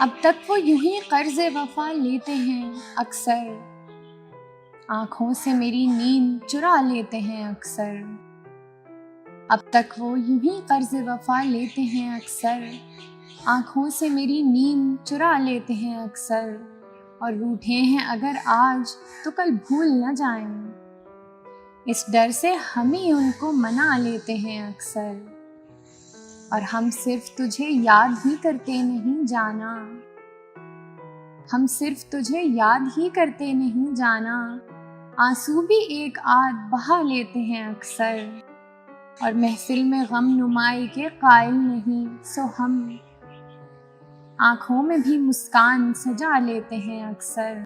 अब तक वो यूं ही कर्ज वफा लेते हैं अक्सर, आंखों से मेरी नींद चुरा लेते हैं अक्सर। अब तक वो यूं ही कर्ज वफा लेते हैं अक्सर, आंखों से मेरी नींद चुरा लेते हैं अक्सर। और रूठे हैं अगर आज तो कल भूल न जाएं, इस डर से हम ही उनको मना लेते हैं अक्सर। और हम सिर्फ तुझे याद ही करते नहीं जाना, हम सिर्फ तुझे याद ही करते नहीं जाना। आंसू भी एक आध बहा लेते हैं अक्सर, और महफिल में गम नुमाई के कायल नहीं, सो हम आंखों में भी मुस्कान सजा लेते हैं अक्सर।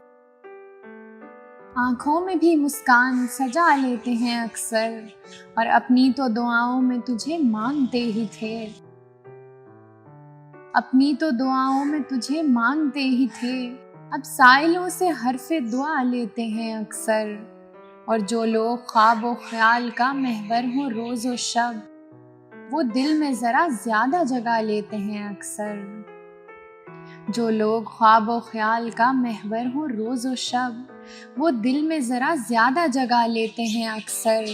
आंखों में भी मुस्कान सजा लेते हैं अक्सर, और अपनी तो दुआओं में तुझे मांगते ही थे, अपनी तो दुआओं में तुझे मांगते ही थे। अब साइलों से हरफे दुआ लेते हैं अक्सर, और जो लोग ख्वाब व ख्याल का महवर हो रोज व शब, वो दिल में जरा ज्यादा जगह लेते हैं अक्सर। जो लोग ख्वाब व ख्याल का महवर हो रोज व शब, वो दिल में जरा ज्यादा जगह लेते हैं अक्सर।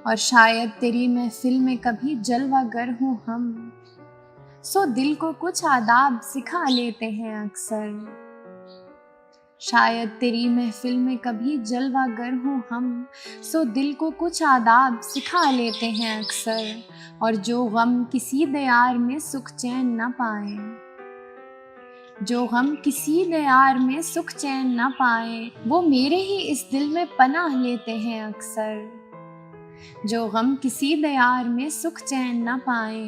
और शायद तेरी महफिल में कभी जलवागर हो हम, सो दिल को कुछ आदाब सिखा लेते हैं अक्सर। शायद तेरी महफिल में कभी जलवागर हो हम, सो दिल को कुछ आदाब सिखा लेते हैं अक्सर। और जो गम किसी दयार में सुख चैन न पाए, जो गम किसी दयार में सुख चैन न पाए, वो मेरे ही इस दिल में पनाह लेते हैं अक्सर। जो गम किसी दयार में सुख चैन न पाए,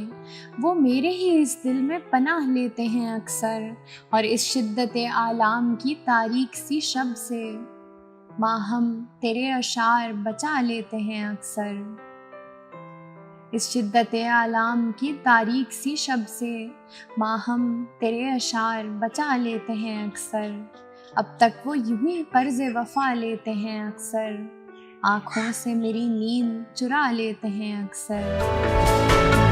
वो मेरे ही इस दिल में पनाह लेते हैं अक्सर। और इस शिद्दत आलाम की तारीक सी शब से माहम तेरे अशार बचा लेते हैं अक्सर। इस शिद्दत आलाम की तारीक सी शब से माहम तेरे अशार बचा लेते हैं अक्सर। अब तक वो यूं ही कर्ज वफा लेते हैं अक्सर, आँखों से मेरी नींद चुरा लेते हैं अक्सर।